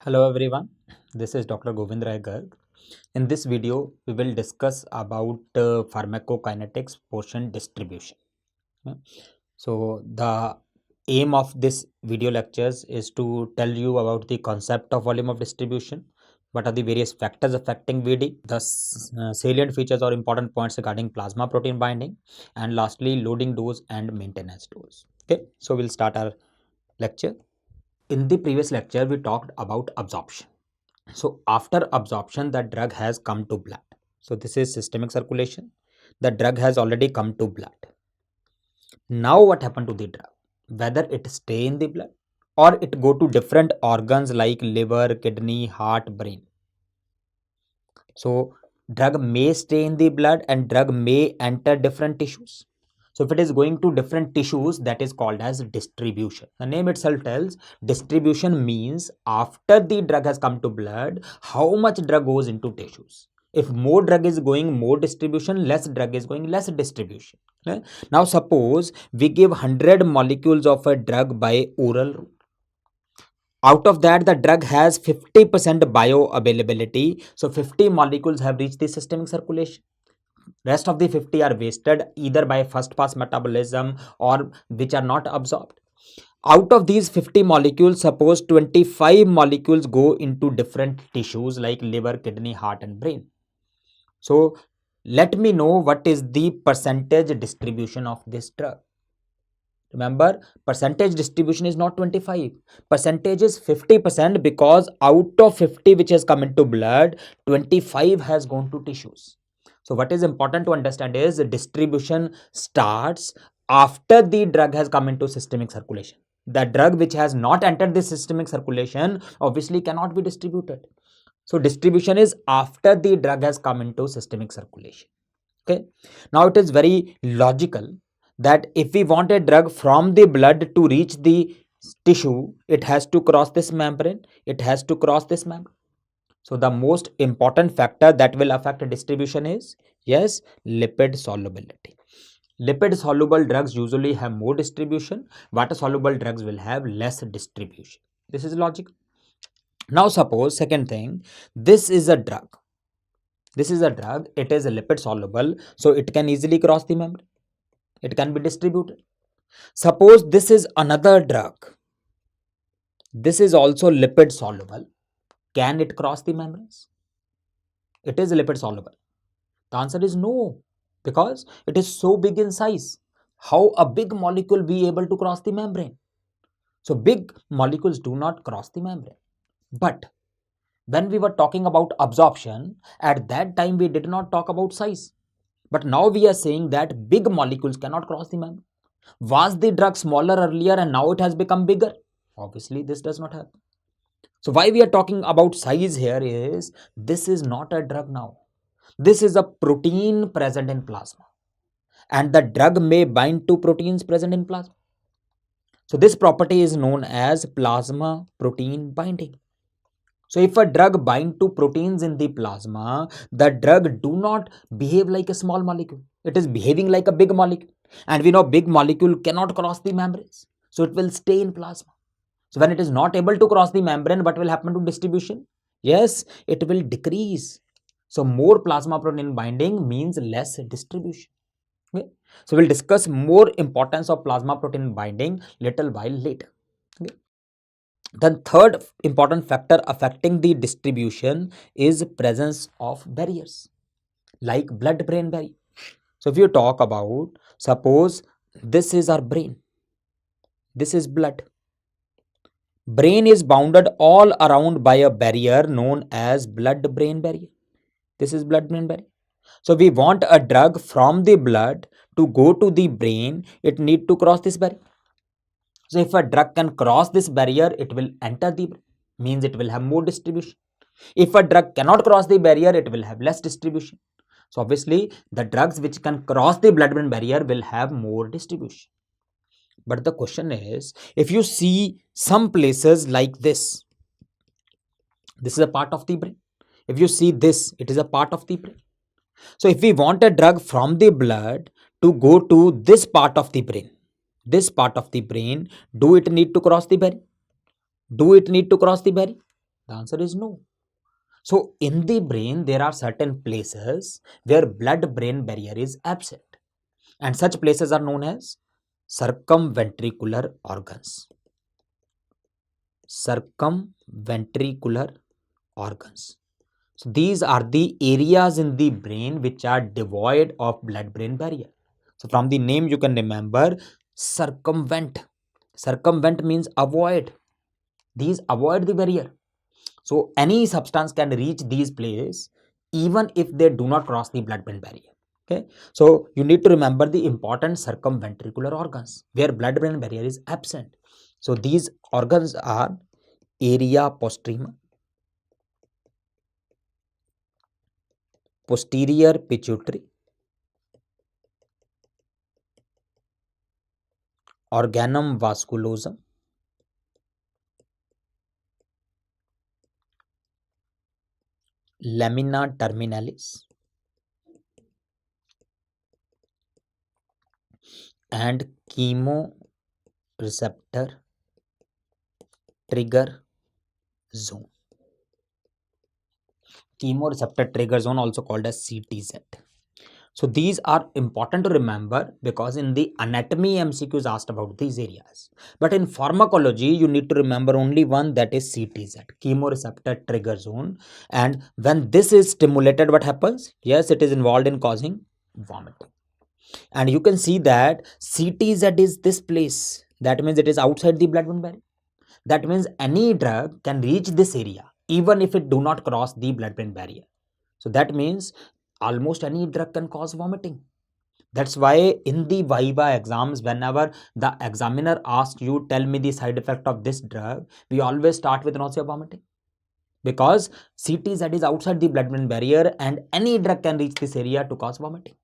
Hello everyone, this is Dr. Gobind Garg. In this video, we will discuss about pharmacokinetics portion distribution. Yeah. So the aim of this video lectures is to tell you about the concept of volume of distribution, what are the various factors affecting VD, the salient features or important points regarding plasma protein binding, and lastly loading dose and maintenance dose. Okay, so we'll start our lecture. In the previous lecture, we talked about absorption. So after absorption, the drug has come to blood. So this is systemic circulation. The drug has already come to blood. Now what happened to the drug? Whether it stay in the blood or it go to different organs like liver, kidney, heart, brain. So drug may stay in the blood and drug may enter different tissues. So if it is going to different tissues, that is called as distribution. The name itself tells distribution means after the drug has come to blood, how much drug goes into tissues. If more drug is going, more distribution, less drug is going, less distribution. Okay? Now suppose we give 100 molecules of a drug by oral route. Out of that, the drug has 50% bioavailability. So 50 molecules have reached the systemic circulation. Rest of the 50 are wasted either by first pass metabolism or which are not absorbed. Out of these 50 molecules, suppose 25 molecules go into different tissues like liver, kidney, heart and brain. So let me know what is the percentage distribution of this drug. Remember, percentage distribution is not 25. Percentage is 50% because out of 50 which has come into blood, 25 has gone to tissues. So what is important to understand is the distribution starts after the drug has come into systemic circulation. The drug which has not entered the systemic circulation obviously cannot be distributed. So distribution is after the drug has come into systemic circulation. Okay. Now it is very logical that if we want a drug from the blood to reach the tissue, it has to cross this membrane. It has to cross this membrane. So the most important factor that will affect distribution is, yes, lipid solubility. Lipid soluble drugs usually have more distribution. Water soluble drugs will have less distribution. This is logical. Now suppose second thing, this is a drug. This is a drug. It is a lipid soluble. So it can easily cross the membrane. It can be distributed. Suppose this is another drug. This is also lipid soluble. Can it cross the membranes? It is lipid soluble. The answer is no, because it is so big in size. How a big molecule be able to cross the membrane? So big molecules do not cross the membrane. But when we were talking about absorption, at that time we did not talk about size. But now we are saying that big molecules cannot cross the membrane. Was the drug smaller earlier and now it has become bigger? Obviously, this does not happen. So why we are talking about size here is, this is not a drug now. This is a protein present in plasma. And the drug may bind to proteins present in plasma. So this property is known as plasma protein binding. So if a drug bind to proteins in the plasma, the drug do not behave like a small molecule. It is behaving like a big molecule. And we know big molecule cannot cross the membranes. So it will stay in plasma. So when it is not able to cross the membrane, what will happen to distribution? Yes, it will decrease. So more plasma protein binding means less distribution. Okay. So we'll discuss more importance of plasma protein binding little while later. Okay. The third important factor affecting the distribution is presence of barriers like blood-brain barrier. So if you talk about, suppose this is our brain, this is blood. Brain is bounded all around by a barrier known as blood-brain barrier. This is blood-brain barrier. So we want a drug from the blood to go to the brain, it need to cross this barrier. So if a drug can cross this barrier, it will enter the brain, means it will have more distribution. If a drug cannot cross the barrier, it will have less distribution. So obviously the drugs which can cross the blood-brain barrier will have more distribution. But the question is, if you see some places like this is a part of the brain. If you see this, it is a part of the brain. So if we want a drug from the blood to go to this part of the brain, do it need to cross the barrier? Do it need to cross the barrier? The answer is no. So in the brain, there are certain places where blood-brain barrier is absent. And such places are known as circumventricular organs. Circumventricular organs. So these are the areas in the brain which are devoid of blood-brain barrier. So from the name you can remember circumvent. Circumvent means avoid. These avoid the barrier. So any substance can reach these places even if they do not cross the blood-brain barrier. Okay. So you need to remember the important circumventricular organs where blood-brain barrier is absent. So these organs are area postrema, posterior pituitary, organum vasculosum, lamina terminalis, and chemoreceptor trigger zone. Chemoreceptor trigger zone, also called as CTZ. So these are important to remember because in the anatomy MCQs asked about these areas. But in pharmacology, you need to remember only one, that is CTZ, chemoreceptor trigger zone. And when this is stimulated, what happens? Yes, it is involved in causing vomiting. And you can see that CTZ is this place. That means it is outside the blood-brain barrier. That means any drug can reach this area even if it do not cross the blood-brain barrier. So that means almost any drug can cause vomiting. That's why in the Viva exams, whenever the examiner asks you, tell me the side effect of this drug, we always start with nausea, vomiting. Because CTZ is outside the blood-brain barrier and any drug can reach this area to cause vomiting.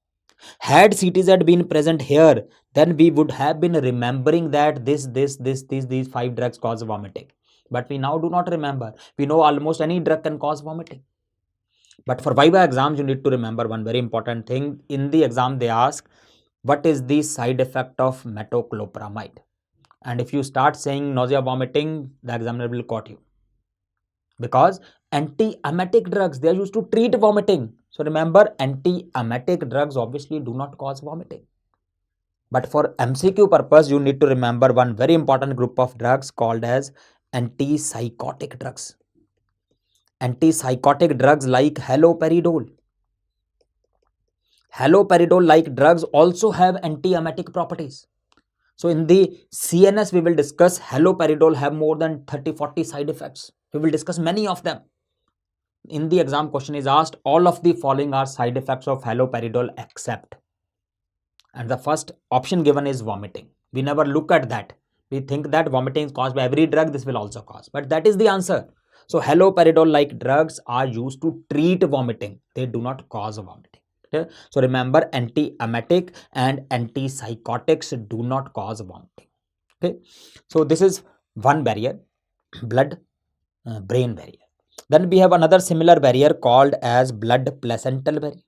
Had CTZ been present here, then we would have been remembering that these 5 drugs cause vomiting. But we now do not remember. We know almost any drug can cause vomiting. But for Viva exams, you need to remember one very important thing. In the exam, they ask, what is the side effect of metoclopramide? And if you start saying nausea, vomiting, the examiner will quote you. Because anti-emetic drugs, they are used to treat vomiting. So remember, anti-emetic drugs obviously do not cause vomiting. But for MCQ purpose, you need to remember one very important group of drugs called as antipsychotic drugs. Antipsychotic drugs like haloperidol. Haloperidol-like drugs also have anti-emetic properties. So in the CNS, we will discuss haloperidol have more than 30-40 side effects. We will discuss many of them. In the exam, question is asked, all of the following are side effects of haloperidol except. And the first option given is vomiting. We never look at that. We think that vomiting is caused by every drug, this will also cause. But that is the answer. So haloperidol-like drugs are used to treat vomiting. They do not cause vomiting. Okay? So remember, anti-emetic and antipsychotics do not cause vomiting. Okay? So this is one barrier, blood-brain barrier. Then we have another similar barrier called as blood-placental barrier.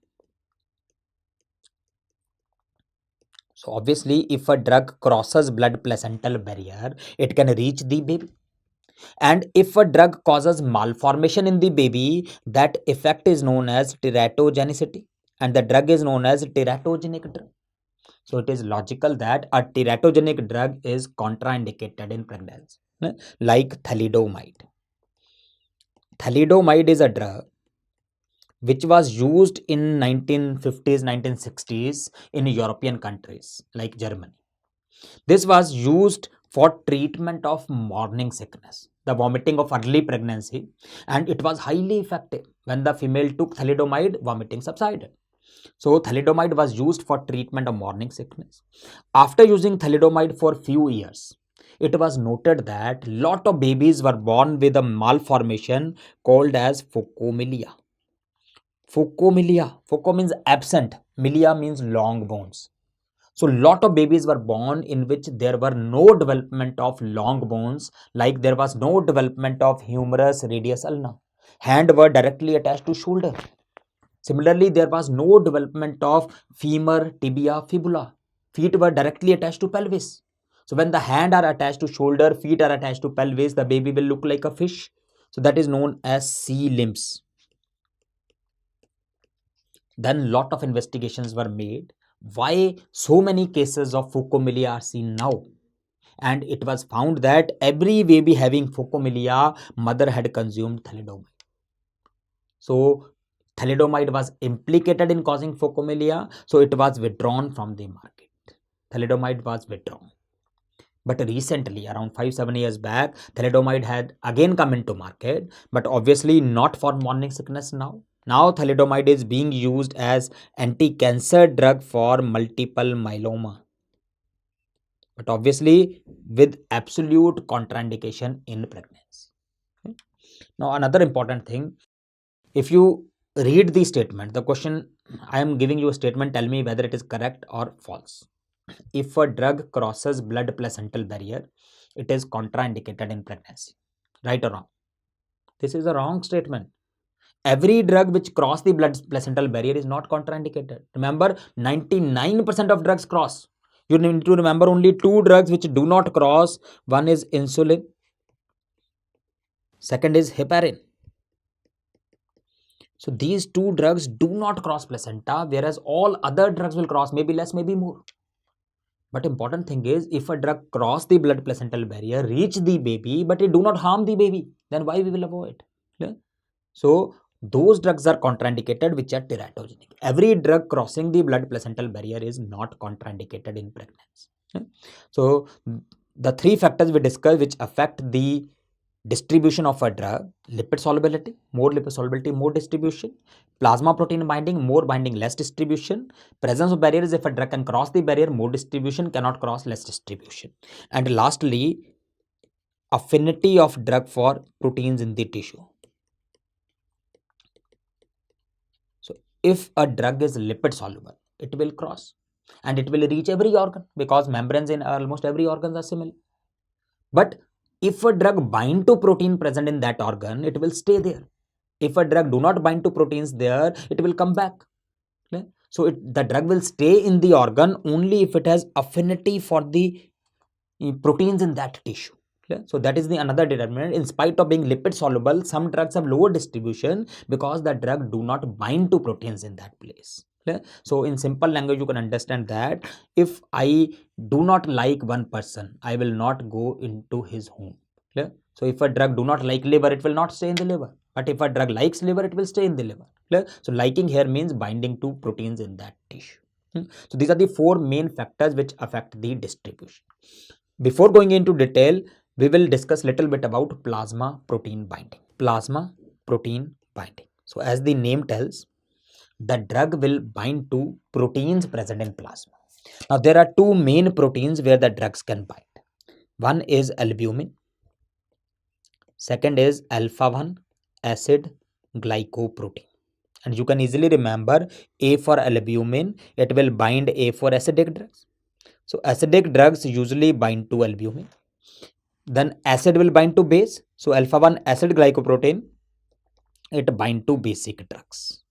So obviously, if a drug crosses blood-placental barrier, it can reach the baby. And if a drug causes malformation in the baby, that effect is known as teratogenicity. And the drug is known as teratogenic drug. So it is logical that a teratogenic drug is contraindicated in pregnancy, like thalidomide. Thalidomide is a drug which was used in 1950s, 1960s in European countries like Germany. This was used for treatment of morning sickness, the vomiting of early pregnancy, and it was highly effective. When the female took thalidomide, vomiting subsided. So thalidomide was used for treatment of morning sickness. After using thalidomide for few years, it was noted that lot of babies were born with a malformation called as phocomelia. Phocomelia. Phoco means absent. Melia means long bones. So lot of babies were born in which there were no development of long bones, like there was no development of humerus radius ulna. Hand were directly attached to shoulder. Similarly, there was no development of femur, tibia, fibula. Feet were directly attached to pelvis. So when the hand are attached to shoulder, feet are attached to pelvis, the baby will look like a fish. So that is known as C limbs. Then lot of investigations were made. Why so many cases of phocomelia are seen now? And it was found that every baby having phocomelia, mother had consumed thalidomide. So thalidomide was implicated in causing phocomelia, so it was withdrawn from the market. Thalidomide was withdrawn. But recently, around 5-7 years back, thalidomide had again come into market, but obviously not for morning sickness now. Now thalidomide is being used as anti-cancer drug for multiple myeloma, but obviously with absolute contraindication in pregnancy. Okay. Now another important thing, if you read the statement, the question, I am giving you a statement, tell me whether it is correct or false. If a drug crosses blood placental barrier, it is contraindicated in pregnancy. Right or wrong? This is a wrong statement. Every drug which cross the blood placental barrier is not contraindicated. Remember, 99% of drugs cross. You need to remember only 2 drugs which do not cross. One is insulin. Second is heparin. So these 2 drugs do not cross placenta, whereas all other drugs will cross, maybe less, maybe more. But important thing is, if a drug cross the blood placental barrier, reach the baby, but it do not harm the baby, then why we will avoid? Yeah? So those drugs are contraindicated which are teratogenic. Every drug crossing the blood placental barrier is not contraindicated in pregnancy. Yeah? So the 3 factors we discussed which affect the distribution of a drug: lipid solubility, more distribution; plasma protein binding, more binding, less distribution; presence of barriers, if a drug can cross the barrier, more distribution; cannot cross, less distribution; and lastly, affinity of drug for proteins in the tissue. So if a drug is lipid soluble, it will cross and it will reach every organ, because membranes in almost every organ are similar. But if a drug bind to protein present in that organ, it will stay there. If a drug do not bind to proteins there, it will come back. Okay? So the drug will stay in the organ only if it has affinity for the proteins in that tissue. Okay? So that is the another determinant. In spite of being lipid soluble, some drugs have lower distribution because the drug do not bind to proteins in that place. Okay? So in simple language, you can understand that if I do not like one person, I will not go into his home. Okay? So if a drug do not like liver, it will not stay in the liver. But if a drug likes liver, it will stay in the liver. Okay? So liking here means binding to proteins in that tissue. So these are the 4 main factors which affect the distribution. Before going into detail, we will discuss little bit about plasma protein binding. Plasma protein binding. So as the name tells, the drug will bind to proteins present in plasma. Now there are 2 main proteins where the drugs can bind. One is albumin. Second is alpha-1 acid glycoprotein. And you can easily remember, A for albumin, it will bind A for acidic drugs. So acidic drugs usually bind to albumin. Then acid will bind to base. So alpha-1 acid glycoprotein, it bind to basic drugs.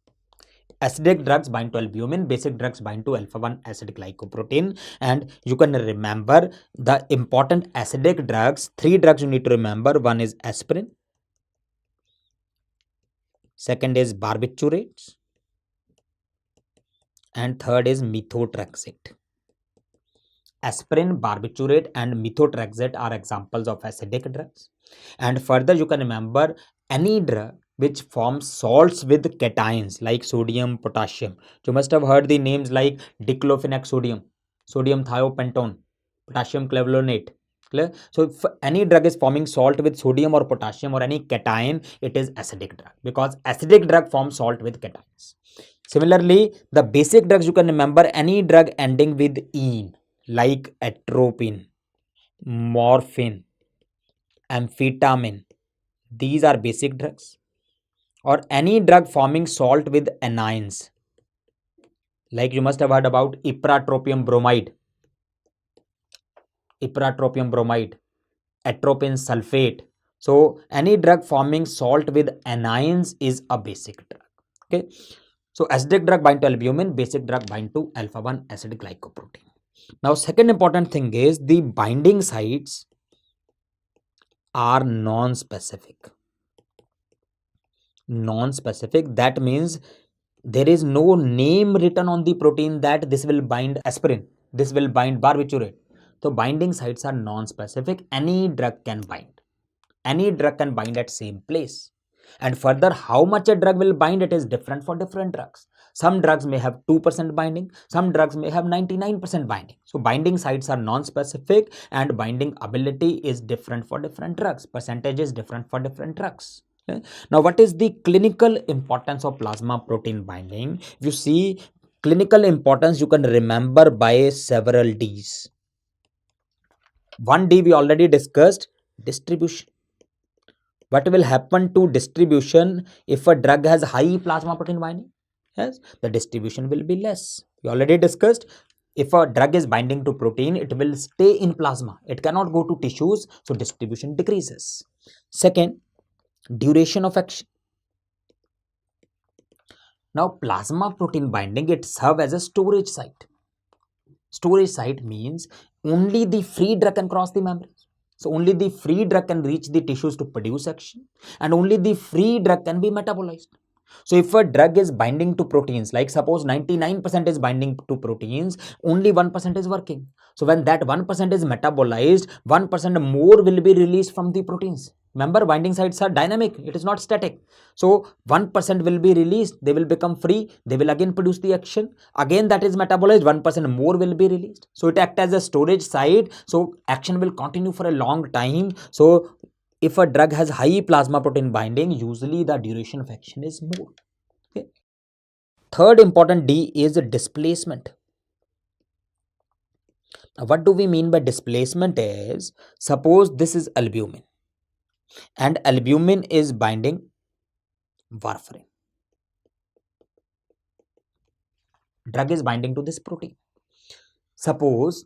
Acidic drugs bind to albumin, basic drugs bind to alpha-1 acid glycoprotein. And you can remember the important acidic drugs. 3 drugs you need to remember. One is aspirin. Second is barbiturates. And third is methotrexate. Aspirin, barbiturate and methotrexate are examples of acidic drugs. And further you can remember any drug which forms salts with cations like sodium, potassium. You must have heard the names like diclofenac sodium, sodium thiopentone, potassium clavulonate. Clear? So if any drug is forming salt with sodium or potassium or any cation, it is acidic drug, because acidic drug forms salt with cations. Similarly, the basic drugs you can remember any drug ending with ene, like atropine, morphine, amphetamine. These are basic drugs. Or any drug forming salt with anions, like you must have heard about ipratropium bromide, atropine sulfate. So any drug forming salt with anions is a basic drug. Okay. So acidic drug bind to albumin, basic drug bind to alpha-1 acid glycoprotein. Now second important thing is the binding sites are non-specific. Non-specific, that means there is no name written on the protein that this will bind aspirin, this will bind barbiturate. So binding sites are non-specific. Any drug can bind. Any drug can bind at same place. And further, how much a drug will bind, it is different for different drugs. Some drugs may have 2% binding, some drugs may have 99% binding. So binding sites are non-specific and binding ability is different for different drugs. Percentage is different for different drugs. Okay. Now, what is the clinical importance of plasma protein binding? If you see clinical importance, you can remember by several D's. One D we already discussed, distribution. What will happen to distribution if a drug has high plasma protein binding? Yes, the distribution will be less. We already discussed, if a drug is binding to protein, it will stay in plasma. It cannot go to tissues, so distribution decreases. Second, duration of action. Now, plasma protein binding, it serves as a storage site. Storage site means only the free drug can cross the membrane. So only the free drug can reach the tissues to produce action, and only the free drug can be metabolized. So if a drug is binding to proteins, like suppose 99% is binding to proteins, only 1% is working. So when that 1% is metabolized, 1% more will be released from the proteins. Remember, binding sites are dynamic, it is not static. So 1% will be released, they will become free, they will again produce the action. Again that is metabolized, 1% more will be released. So it acts as a storage site, so action will continue for a long time. So if a drug has high plasma protein binding, usually the duration of action is more. Okay. Third important D is displacement. Now, what do we mean by displacement is, suppose this is albumin and albumin is binding warfarin. Drug is binding to this protein. Suppose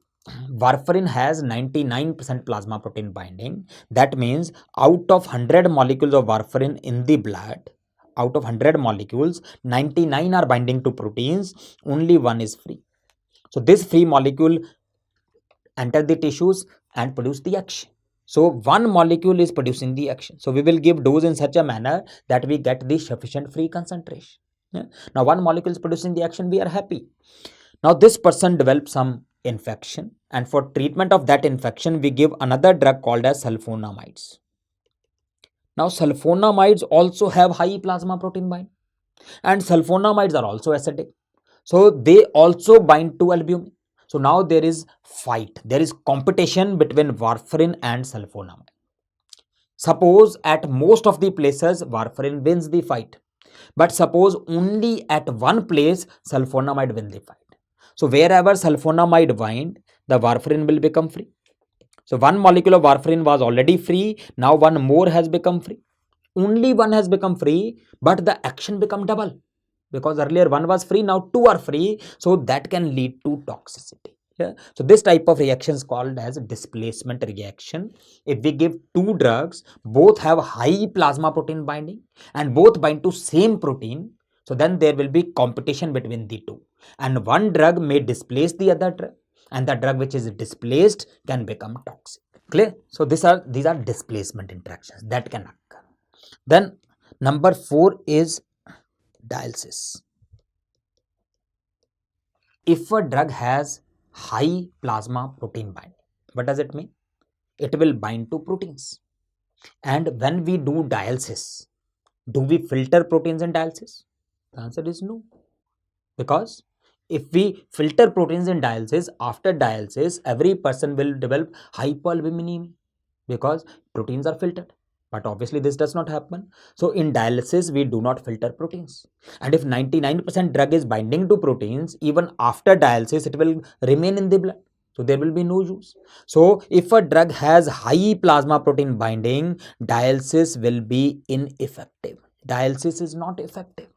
warfarin has 99% plasma protein binding. That means out of 100 molecules of warfarin in the blood, out of 100 molecules, 99 are binding to proteins, only one is free. So this free molecule enter the tissues and produce the action. So one molecule is producing the action. So we will give dose in such a manner that we get the sufficient free concentration. Yeah. Now one molecule is producing the action, we are happy. Now this person develops some infection, and for treatment of that infection, we give another drug called as sulfonamides. Now sulfonamides also have high plasma protein bind, and sulfonamides are also acidic. So they also bind to albumin. So now there is fight, there is competition between warfarin and sulfonamide. Suppose at most of the places warfarin wins the fight, but suppose only at one place sulfonamide wins the fight. So wherever sulfonamide bind, the warfarin will become free. So one molecule of warfarin was already free, now one more has become free. Only one has become free, but the action become double. Because earlier one was free, now two are free, so that can lead to toxicity. Yeah? So this type of reaction is called as displacement reaction. If we give two drugs, both have high plasma protein binding and both bind to same protein, so then there will be competition between the two, and one drug may displace the other drug, and the drug which is displaced can become toxic. Clear? So these are displacement interactions that can occur. Then number 4 is dialysis. If a drug has high plasma protein binding, what does it mean? It will bind to proteins. And when we do dialysis, do we filter proteins in dialysis? The answer is no. Because if we filter proteins in dialysis, after dialysis, every person will develop hypoalbuminemia because proteins are filtered. But obviously this does not happen. So in dialysis, we do not filter proteins. And if 99% drug is binding to proteins, even after dialysis, it will remain in the blood. So there will be no use. So if a drug has high plasma protein binding, dialysis will be ineffective. Dialysis is not effective.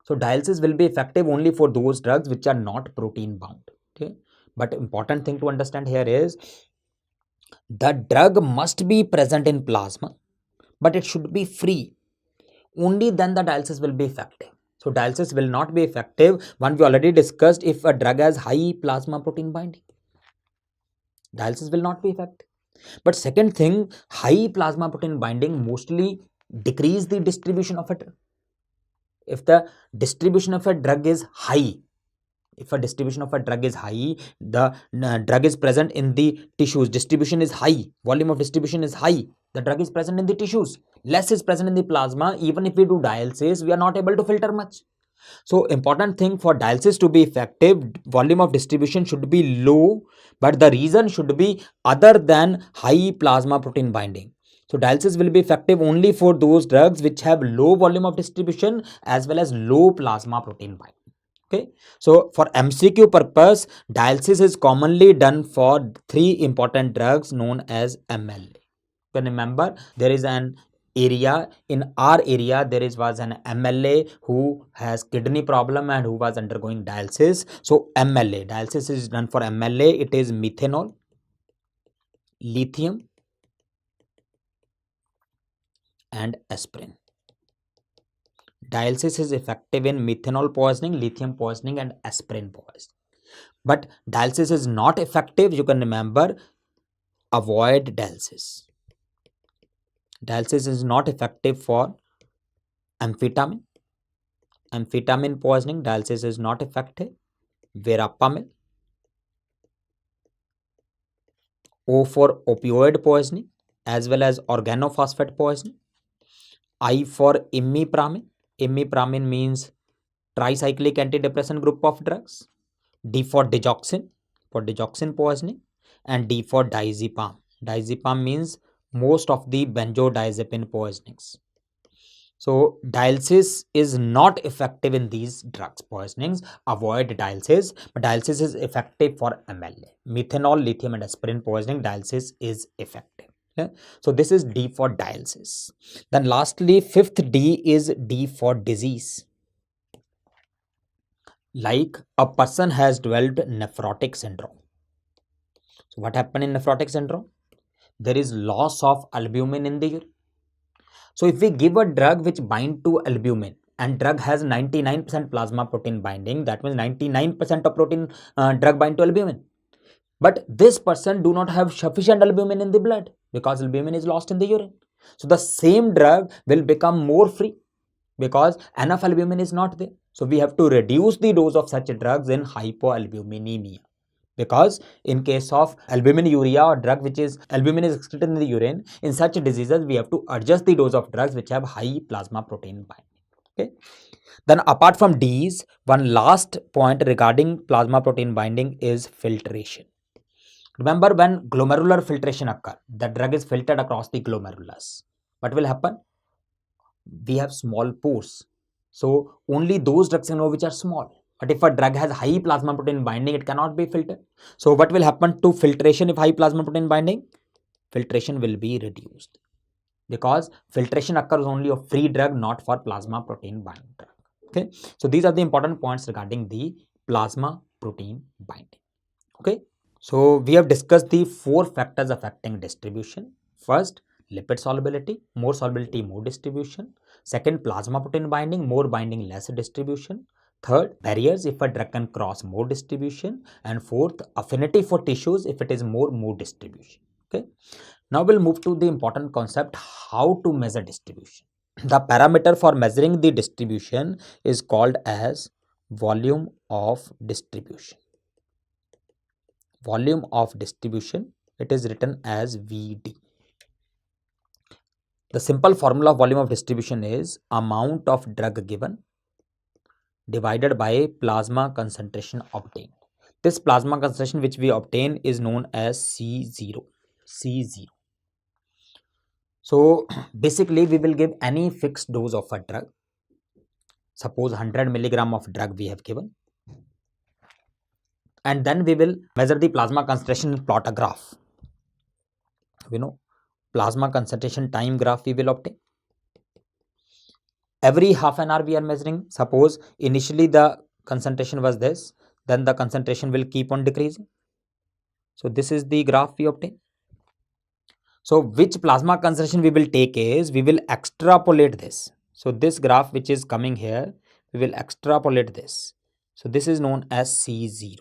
So dialysis will be effective only for those drugs which are not protein bound. Okay. But important thing to understand here is, the drug must be present in plasma, but it should be free. Only then the dialysis will be effective. So dialysis will not be effective. One we already discussed, if a drug has high plasma protein binding, dialysis will not be effective. But second thing, high plasma protein binding mostly decrease the distribution of a drug. If the distribution of a drug is high, if a distribution of a drug is high, the drug is present in the tissues, distribution is high, volume of distribution is high, the drug is present in the tissues, less is present in the plasma. Even if we do dialysis, we are not able to filter much. So important thing for dialysis to be effective, volume of distribution should be low, but the reason should be other than high plasma protein binding. So dialysis will be effective only for those drugs which have low volume of distribution as well as low plasma protein binding. Okay, so for MCQ purpose, dialysis is commonly done for three important drugs known as MLA. You can remember there is an area in our area, was an MLA who has kidney problem and who was undergoing dialysis. So MLA, dialysis is done for MLA. It is methanol, lithium and aspirin. Dialysis is effective in methanol poisoning, lithium poisoning and aspirin poisoning. But dialysis is not effective, you can remember, avoid dialysis. Dialysis is not effective for amphetamine. Amphetamine poisoning, dialysis is not effective. Verapamil. O for opioid poisoning as well as organophosphate poisoning. I for imipramine. Imipramine means tricyclic antidepressant group of drugs. D for digoxin poisoning, and D for diazepam. Diazepam means most of the benzodiazepine poisonings. So dialysis is not effective in these drugs poisonings. Avoid dialysis. But dialysis is effective for MLA. Methanol, lithium and aspirin poisoning, dialysis is effective. Yeah? So this is D for dialysis. Then lastly, fifth D is D for disease. Like a person has developed nephrotic syndrome. So what happened in nephrotic syndrome? There is loss of albumin in the urine. So if we give a drug which bind to albumin and drug has 99% plasma protein binding, that means 99% of protein drug bind to albumin. But this person do not have sufficient albumin in the blood because albumin is lost in the urine. So the same drug will become more free because enough albumin is not there. So we have to reduce the dose of such drugs in hypoalbuminemia. Because in case of albuminuria or drug which is albumin is excreted in the urine, in such diseases we have to adjust the dose of drugs which have high plasma protein binding. Okay. Then apart from these, one last point regarding plasma protein binding is filtration. Remember when glomerular filtration occurs, the drug is filtered across the glomerulus. What will happen? We have small pores. So only those drugs can go which are small. But if a drug has high plasma protein binding, it cannot be filtered. So what will happen to filtration if high plasma protein binding? Filtration will be reduced. Because filtration occurs only of free drug, not for plasma protein binding drug. Okay. So these are the important points regarding the plasma protein binding. Okay. So we have discussed the four factors affecting distribution. First, lipid solubility, more solubility, more distribution. Second, plasma protein binding, more binding, less distribution. Third, barriers, if a drug can cross, more distribution. And fourth, affinity for tissues, if it is more distribution. Okay. Now we'll move to the important concept, how to measure distribution. The parameter for measuring the distribution is called as volume of distribution. Volume of distribution, it is written as VD. The simple formula of volume of distribution is amount of drug given divided by plasma concentration obtained. This plasma concentration which we obtain is known as C0. C0. So basically we will give any fixed dose of a drug. Suppose 100 milligram of drug we have given. And then we will measure the plasma concentration and plot a graph. Plasma concentration time graph we will obtain. Every half an hour we are measuring. Suppose initially the concentration was this, then the concentration will keep on decreasing. So this is the graph we obtain. So which plasma concentration we will take is, we will extrapolate this. So this graph which is coming here, we will extrapolate this. So this is known as C0.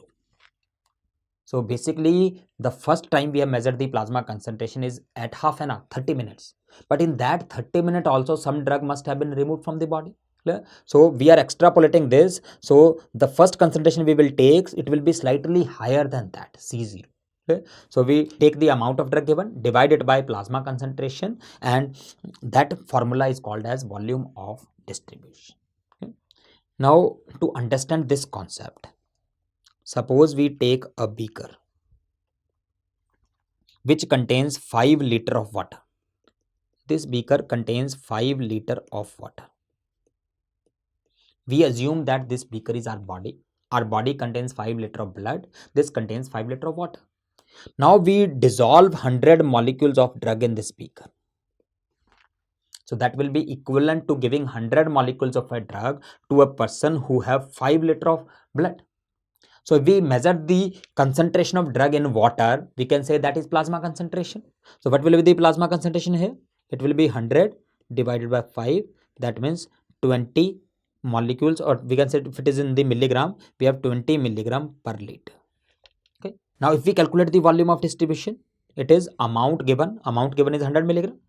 So basically the first time we have measured the plasma concentration is at half an hour, 30 minutes. But in that 30 minute also some drug must have been removed from the body. Clear? So we are extrapolating this. So the first concentration we will take, it will be slightly higher than that, C0. Okay. So we take the amount of drug given, divide it by plasma concentration, and that formula is called as volume of distribution. Okay. Now to understand this concept, suppose we take a beaker which contains 5 liter of water. This beaker contains 5 liter of water. We assume that this beaker is our body. Our body contains 5 liter of blood. This contains 5 liter of water. Now we dissolve 100 molecules of drug in this beaker. So that will be equivalent to giving 100 molecules of a drug to a person who have 5 liter of blood. So if we measure the concentration of drug in water, we can say that is plasma concentration. So what will be the plasma concentration here? It will be 100 divided by 5. That means 20 molecules, or we can say if it is in the milligram, we have 20 milligram per liter. Okay. Now if we calculate the volume of distribution, it is amount given is 100 milligram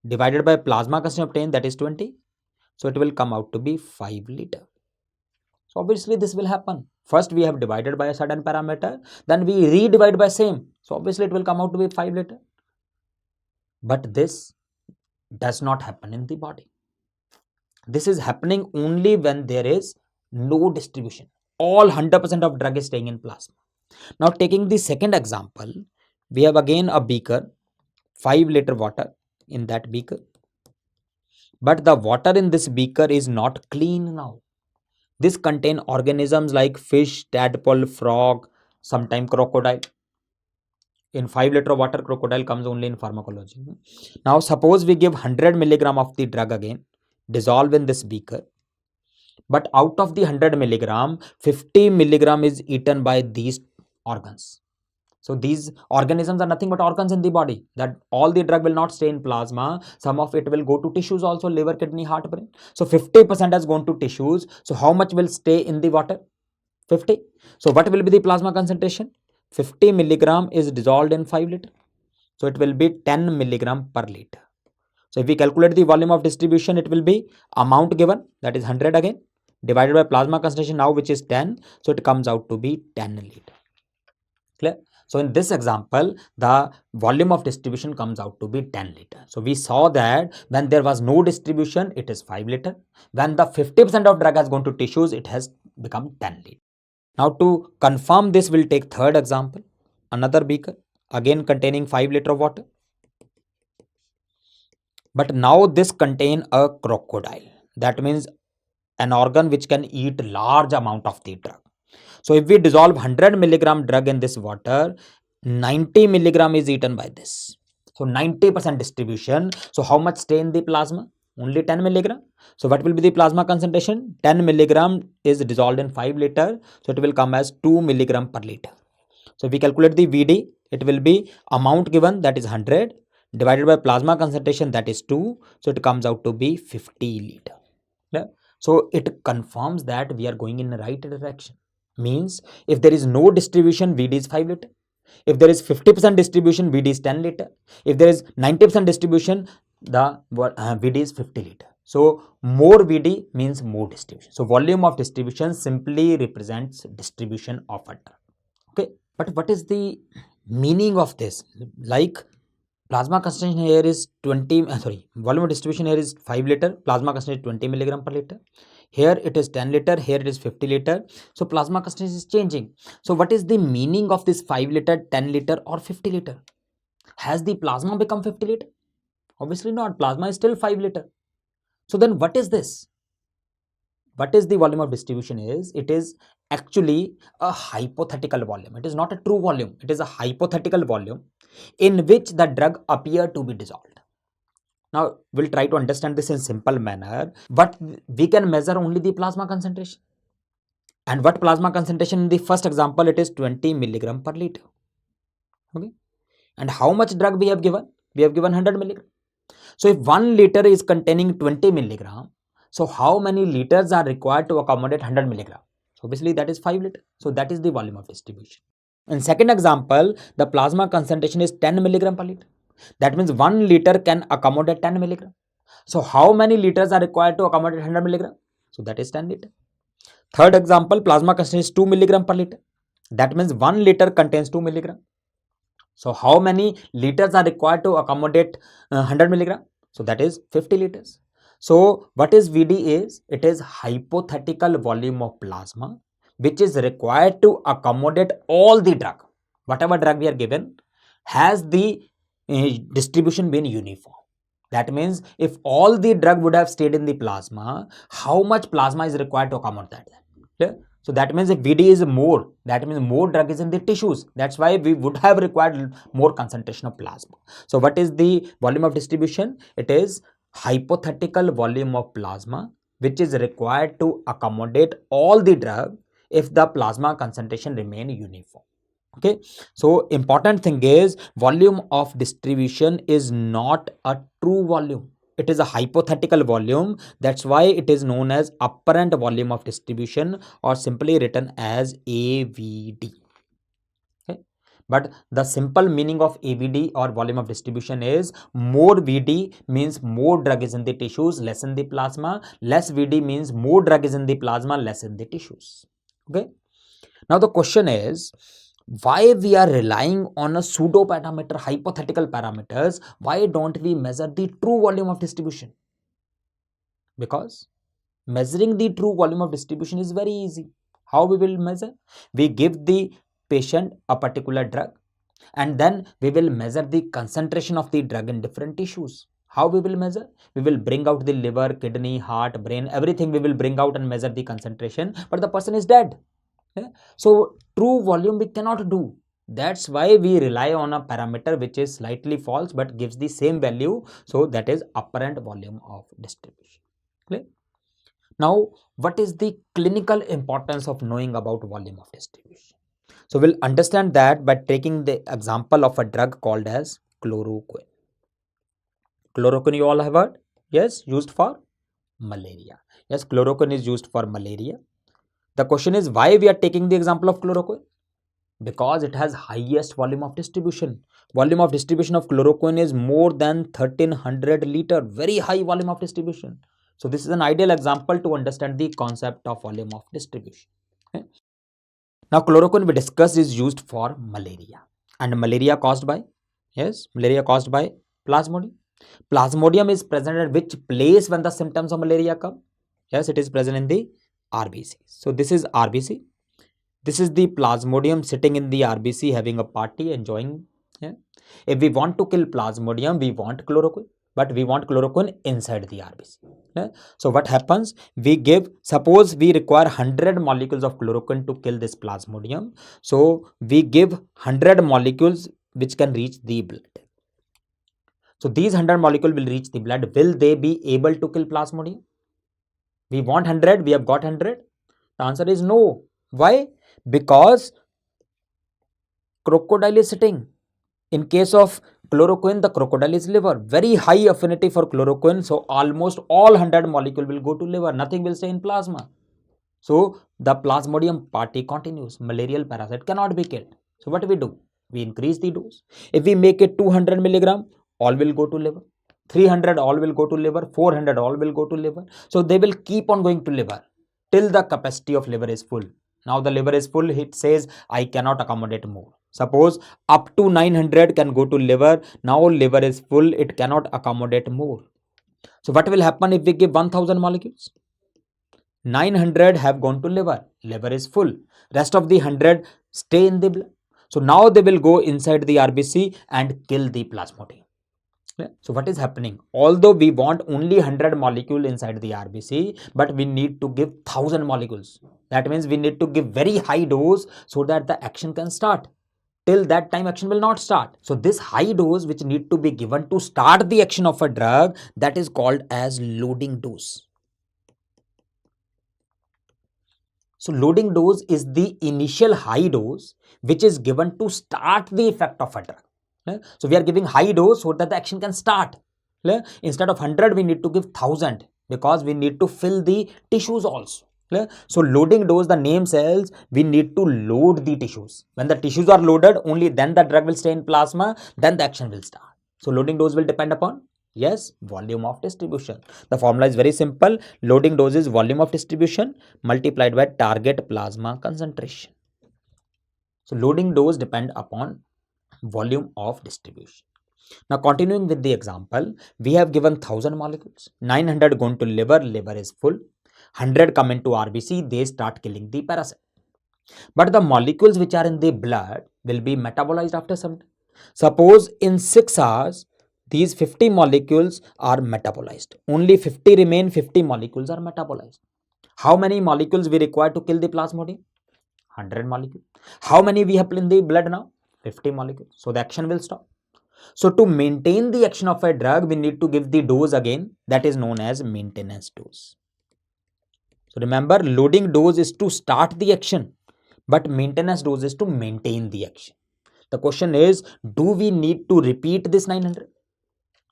divided by plasma concentration obtained, that is 20. So it will come out to be 5 liter. So obviously this will happen. First we have divided by a certain parameter, then we redivide by same. So obviously it will come out to be 5 liter. But this does not happen in the body. This is happening only when there is no distribution. All 100% of drug is staying in plasma. Now taking the second example, we have again a beaker, 5 liter water in that beaker. But the water in this beaker is not clean now. This contain organisms like fish, tadpole, frog, sometimes crocodile. In 5 liter of water, crocodile comes only in pharmacology. Now suppose we give 100 milligram of the drug again, dissolve in this beaker. But out of the 100 milligram, 50 milligram is eaten by these organs. So these organisms are nothing but organs in the body. That all the drug will not stay in plasma. Some of it will go to tissues also, liver, kidney, heart, brain. So 50% has gone to tissues. So how much will stay in the water? 50. So what will be the plasma concentration? 50 milligram is dissolved in 5 liter. So it will be 10 milligram per liter. So if we calculate the volume of distribution, it will be amount given, that is 100 again, divided by plasma concentration now, which is 10. So it comes out to be 10 liter. Clear? So in this example, the volume of distribution comes out to be 10 liter. So we saw that when there was no distribution, it is 5 liter. When the 50% of drug has gone to tissues, it has become 10 liter. Now to confirm this, we'll take third example, another beaker, again containing 5 liter of water. But now this contain a crocodile. That means an organ which can eat large amount of the drug. So if we dissolve 100 milligram drug in this water, 90 milligram is eaten by this. So 90% distribution. So how much stay in the plasma? Only 10 milligram. So what will be the plasma concentration? 10 milligram is dissolved in 5 liter. So it will come as 2 milligram per liter. So if we calculate the VD, it will be amount given, that is 100, divided by plasma concentration, that is 2. So it comes out to be 50 liter. Yeah? So it confirms that we are going in the right direction. Means if there is no distribution, VD is 5 liter. If there is 50% distribution, VD is 10 liter. If there is 90% distribution, the VD is 50 liter. So more VD means more distribution. So volume of distribution simply represents distribution of a drug. Okay, but what is the meaning of this? Like plasma concentration here is volume of distribution here is 5 liter, plasma concentration 20 milligram per liter. Here it is 10 liter, here it is 50 liter. So plasma concentration is changing. So what is the meaning of this 5 liter, 10 liter or 50 liter? Has the plasma become 50 liter? Obviously not. Plasma is still 5 liter. So then what is this? What is the volume of distribution is? It is actually a hypothetical volume. It is not a true volume. It is a hypothetical volume in which the drug appear to be dissolved. Now, we'll try to understand this in simple manner, but we can measure only the plasma concentration. And what plasma concentration in the first example, it is 20 milligram per liter. Okay. And how much drug we have given? We have given 100 milligram. So if 1 liter is containing 20 milligram, so how many liters are required to accommodate 100 milligram? So obviously that is 5 liter. So that is the volume of distribution. In second example, the plasma concentration is 10 milligram per liter. That means 1 liter can accommodate 10 milligram. So how many liters are required to accommodate 100 milligram? So that is 10 liter. Third example, plasma concentration is 2 milligram per liter. That means 1 liter contains 2 milligram. So how many liters are required to accommodate 100 milligram? So that is 50 liters. So what is VD is? It is hypothetical volume of plasma which is required to accommodate all the drug. Whatever drug we are given, has the distribution been uniform? That means if all the drug would have stayed in the plasma, how much plasma is required to accommodate that? Clear? So that means if VD is more, that means more drug is in the tissues. That's why we would have required more concentration of plasma. So what is the volume of distribution? It is hypothetical volume of plasma which is required to accommodate all the drug if the plasma concentration remain uniform. Okay, so important thing is volume of distribution is not a true volume. It is a hypothetical volume. That's why it is known as apparent volume of distribution, or simply written as AVD. Okay, but the simple meaning of AVD or volume of distribution is more VD means more drug is in the tissues, less in the plasma. Less VD means more drug is in the plasma, less in the tissues. Okay, now the question is, why we are relying on a pseudo parameter, hypothetical parameters? Why don't we measure the true volume of distribution? Because measuring the true volume of distribution is very easy. How we will measure? We give the patient a particular drug and then we will measure the concentration of the drug in different tissues. How we will measure? We will bring out the liver, kidney, heart, brain, everything we will bring out and measure the concentration, but the person is dead. So true volume we cannot do. That's why we rely on a parameter which is slightly false but gives the same value. So that is apparent volume of distribution. Clear? Now, what is the clinical importance of knowing about volume of distribution? So we'll understand that by taking the example of a drug called as chloroquine. Chloroquine you all have heard? Yes, used for malaria. Yes, chloroquine is used for malaria. The question is, why we are taking the example of chloroquine? Because it has highest volume of distribution. Volume of distribution of chloroquine is more than 1300 liter, very high volume of distribution. So this is an ideal example to understand the concept of volume of distribution. Okay. Now chloroquine we discussed is used for malaria, and malaria caused by, yes, malaria caused by plasmodium. Plasmodium is present at which place when the symptoms of malaria come? Yes, it is present in the RBC. So this is RBC. This is the plasmodium sitting in the RBC having a party, enjoying. Yeah. If we want to kill plasmodium, we want chloroquine, but we want chloroquine inside the RBC. Yeah. So what happens? We give, suppose we require 100 molecules of chloroquine to kill this plasmodium. So we give 100 molecules which can reach the blood. So these 100 molecules will reach the blood. Will they be able to kill plasmodium? We want 100, we have got 100. The answer is no. Why? Because crocodile is sitting. In case of chloroquine, the crocodile is liver. Very high affinity for chloroquine. So almost all 100 molecule will go to liver. Nothing will stay in plasma. So the plasmodium party continues. Malarial parasite cannot be killed. So what we do? We increase the dose. If we make it 200 milligram, all will go to liver. 300 all will go to liver. 400 all will go to liver. So they will keep on going to liver till the capacity of liver is full. Now the liver is full, it says I cannot accommodate more. Suppose up to 900 can go to liver. Now liver is full, it cannot accommodate more. So what will happen if we give 1000 molecules? 900 have gone to liver. Liver is full. Rest of the 100 stay in the blood. So now they will go inside the RBC and kill the plasmodium. So what is happening? Although we want only 100 molecule inside the RBC, but we need to give 1000 molecules. That means we need to give very high dose so that the action can start. Till that time action will not start. So this high dose which need to be given to start the action of a drug, that is called as loading dose. So loading dose is the initial high dose which is given to start the effect of a drug. So we are giving high dose so that the action can start. Instead of 100 we need to give 1000 because we need to fill the tissues also. Clear? So loading dose, the name says we need to load the tissues. When the tissues are loaded, only then the drug will stay in plasma, then the action will start. So loading dose will depend upon, yes, volume of distribution. The formula is very simple. Loading dose is volume of distribution multiplied by target plasma concentration. So loading dose depend upon volume of distribution. Now continuing with the example, we have given 1000 molecules, 900 gone to liver, liver is full, 100 come into RBC, they start killing the parasite. But the molecules which are in the blood will be metabolized after some time. Suppose in 6 hours, these 50 molecules are metabolized. Only 50 remain, 50 molecules are metabolized. How many molecules we require to kill the plasmodium? 100 molecules. How many we have in the blood now? 50 molecules. So the action will stop. So to maintain the action of a drug, we need to give the dose again, that is known as maintenance dose. So remember, loading dose is to start the action, but maintenance dose is to maintain the action. The question is, do we need to repeat this 900?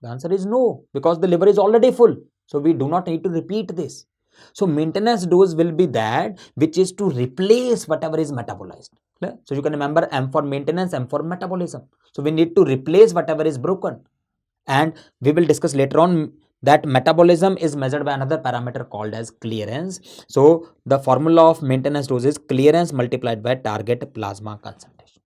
The answer is no, because the liver is already full. So we do not need to repeat this. So maintenance dose will be that which is to replace whatever is metabolized. So you can remember M for maintenance, M for metabolism. So we need to replace whatever is broken. And we will discuss later on that metabolism is measured by another parameter called as clearance. So the formula of maintenance dose is clearance multiplied by target plasma concentration.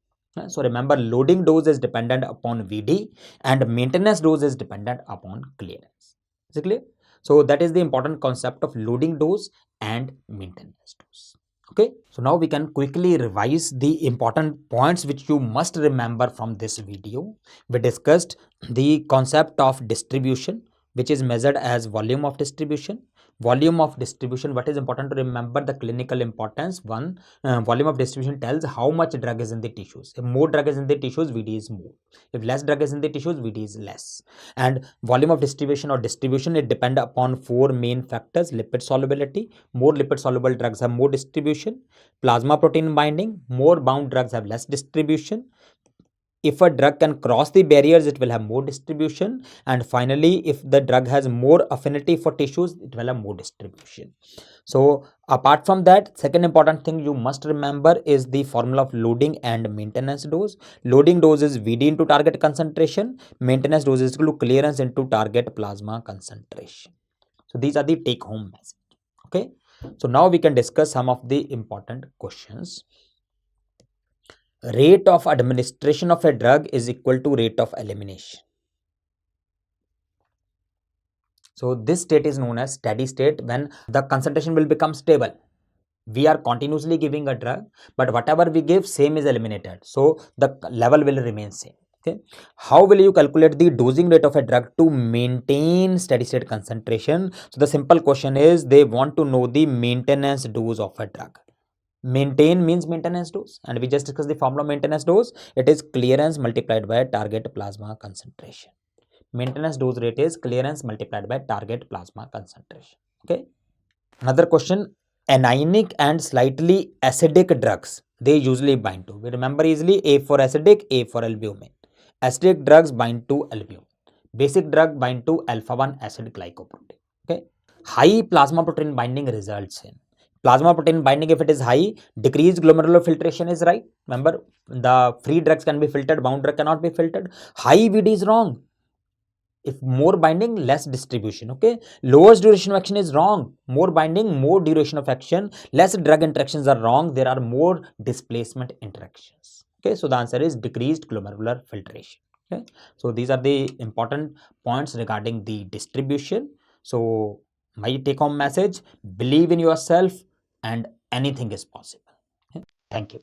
So remember, loading dose is dependent upon VD and maintenance dose is dependent upon clearance. Is it clear? So that is the important concept of loading dose and maintenance dose. Okay, so now we can quickly revise the important points which you must remember from this video. We discussed the concept of distribution, which is measured as volume of distribution. Volume of distribution, what is important to remember, the clinical importance. One, volume of distribution tells how much drug is in the tissues. If more drug is in the tissues, VD is more. If less drug is in the tissues, VD is less. And volume of distribution or distribution, it depends upon 4 main factors: lipid solubility. More lipid soluble drugs have more distribution. Plasma protein binding, more bound drugs have less distribution. If a drug can cross the barriers, it will have more distribution. And finally, if the drug has more affinity for tissues, it will have more distribution. So apart from that, second important thing you must remember is the formula of loading and maintenance dose. Loading dose is VD into target concentration. Maintenance dose is equal to clearance into target plasma concentration. So these are the take home message. Okay. So now we can discuss some of the important questions. Rate of administration of a drug is equal to rate of elimination. So this state is known as steady state, when the concentration will become stable. We are continuously giving a drug, but whatever we give, same is eliminated. So the level will remain same. Okay. How will you calculate the dosing rate of a drug to maintain steady state concentration? So the simple question is, they want to know the maintenance dose of a drug. Maintain means maintenance dose, and we just discussed the formula of maintenance dose. It is clearance multiplied by target plasma concentration. Maintenance dose rate is clearance multiplied by target plasma concentration. Okay. Another question, anionic and slightly acidic drugs, they usually bind to. We remember easily, A for acidic, A for albumin. Acidic drugs bind to albumin. Basic drug bind to alpha-1 acid glycoprotein. Okay. High plasma protein binding results in plasma protein binding. If it is high, decreased glomerular filtration is right. Remember, the free drugs can be filtered, bound drug cannot be filtered. High VD is wrong. If more binding, less distribution. Okay. Lowest duration of action is wrong. More binding, more duration of action. Less drug interactions are wrong. There are more displacement interactions. Okay. So the answer is decreased glomerular filtration. Okay. So these are the important points regarding the distribution. So my take home message, believe in yourself and anything is possible. Okay. Thank you.